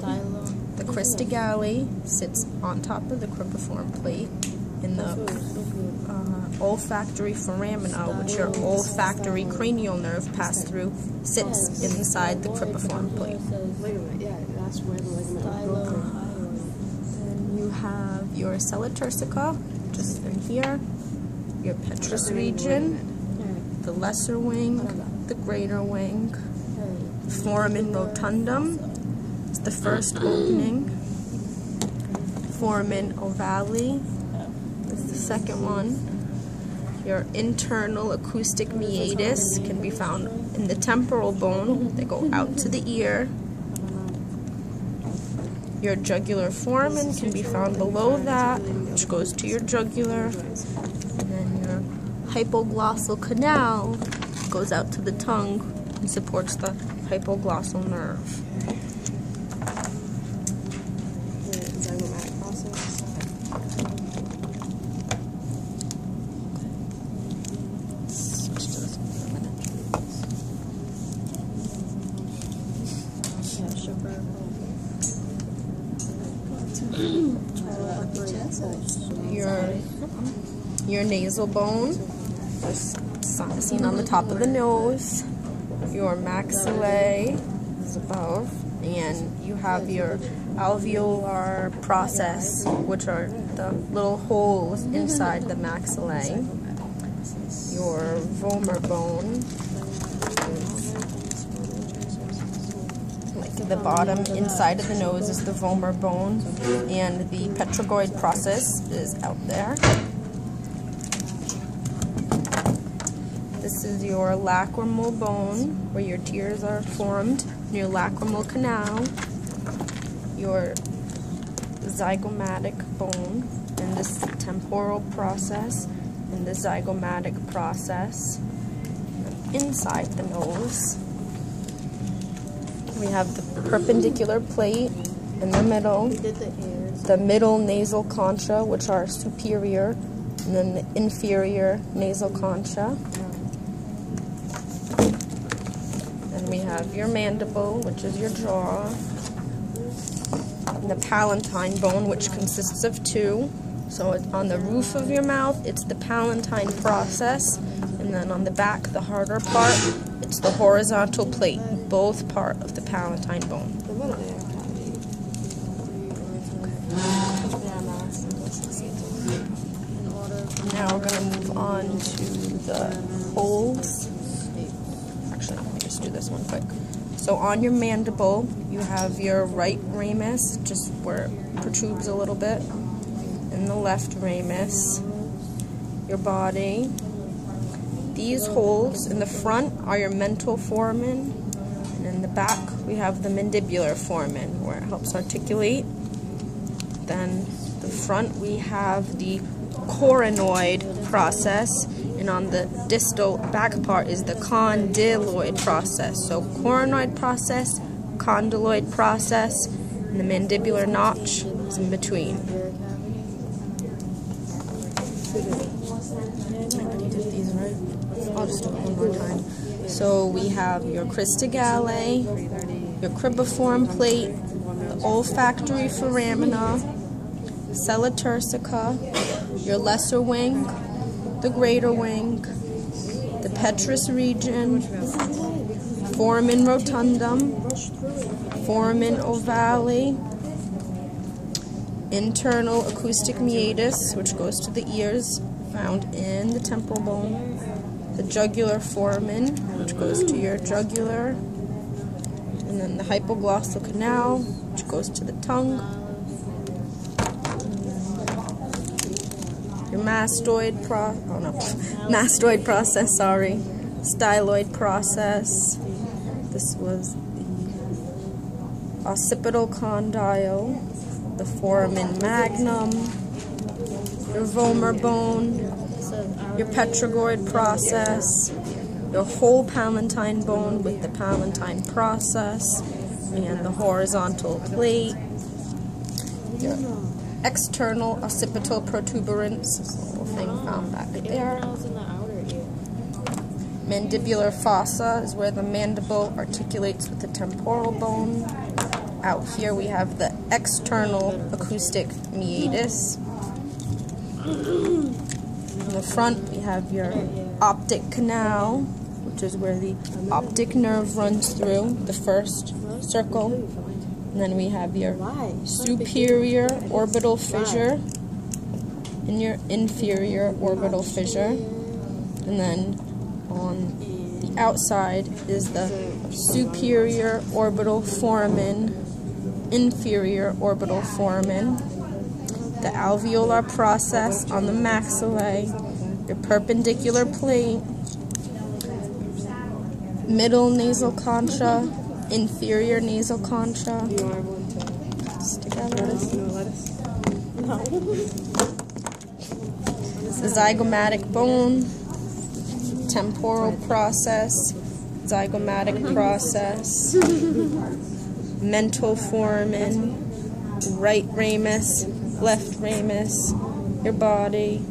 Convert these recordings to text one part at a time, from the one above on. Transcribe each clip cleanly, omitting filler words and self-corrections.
The cristagalli sits on top of the cribriform plate, and the olfactory foramina, which your olfactory cranial nerve passed through, sits inside the cribriform plate. Wait a minute, yeah, that's where the ligament was broken. Then you have your sella turcica, just in here, your petrous region, the lesser wing, the greater wing, foramen rotundum is the first opening, foramen ovale is the second one. Your internal acoustic meatus can be found in the temporal bone. They go out to the ear. Your jugular foramen can be found below that, which goes to your jugular. And then your hypoglossal canal goes out to the tongue and supports the hypoglossal nerve. Zygomatic process. Your nasal bone, just seen on the top of the nose. Your maxillae is above, and you have your alveolar process, which are the little holes inside the maxillae. Your vomer bone, like the bottom inside of the nose is the vomer bone, and the petragoid process is out there. This is your lacrimal bone, where your tears are formed, your lacrimal canal, your zygomatic bone, and this temporal process, and the zygomatic process inside the nose. We have the perpendicular plate in the middle, the middle nasal concha, which are superior, and then the inferior nasal concha. Then we have your mandible, which is your jaw, and the palatine bone, which consists of two. So on the roof of your mouth, it's the palatine process, and then on the back, the harder part, it's the horizontal plate, both part of the palatine bone. Now we're going to move on to the holes. Actually, no, let me just do this one quick. So on your mandible, you have your right ramus, just where it protrudes a little bit, and the left ramus. Your body. These holes in the front are your mental foramen, and in the back we have the mandibular foramen, where it helps articulate. Then the front we have the coronoid process, and on the distal back part is the condyloid process. So coronoid process, condyloid process, and the mandibular notch is in between. I'll just do it one more time. So we have your cristagalli, your cribriform plate, the olfactory foramina, sella turcica, your lesser wing, the greater wing, the petrous region, foramen rotundum, foramen ovale, internal acoustic meatus, which goes to the ears, found in the temporal bone, the jugular foramen, which goes to your jugular, and then the hypoglossal canal, which goes to the tongue, your mastoid process, styloid process. This was the occipital condyle, the foramen magnum, your vomer bone, your petragoid process, your whole palatine bone with the palatine process, and the horizontal plate, your external occipital protuberance, this little thing found back there. Mandibular fossa is where the mandible articulates with the temporal bone. Out here we have the external acoustic meatus. In the front we have your optic canal, which is where the optic nerve runs through, the first circle. And then we have your superior orbital fissure and your inferior orbital fissure. And then on the outside is the superior orbital foramen, inferior orbital foramen, the alveolar process on the maxillae, your perpendicular plate, middle nasal concha, inferior nasal concha. Do you want everyone to Stick out lettuce? no lettuce? No. The zygomatic bone, temporal process, zygomatic process, mental foramen, right ramus, left ramus, your body,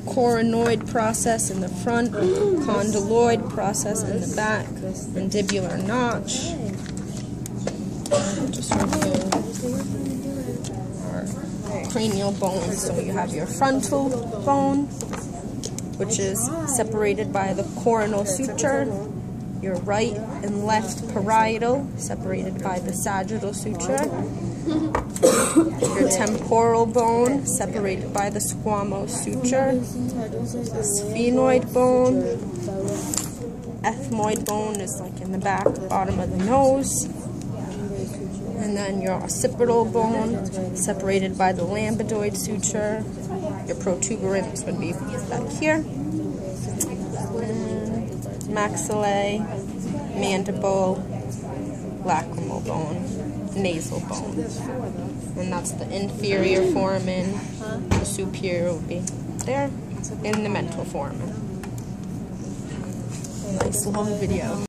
coronoid process in the front, condyloid process in the back, mandibular notch. Just review our cranial bones. So you have your frontal bone, which is separated by the coronal suture, your right and left parietal, separated by the sagittal suture, your temporal bone, separated by the squamose suture, sphenoid bone, ethmoid bone is like in the back, bottom of the nose, and then your occipital bone, separated by the lambdoid suture. Your protuberance would be back here. Maxillae, mandible, lacrimal bone, nasal bone. And that's the inferior foramen. The superior will be there, in the mental foramen. Nice long video.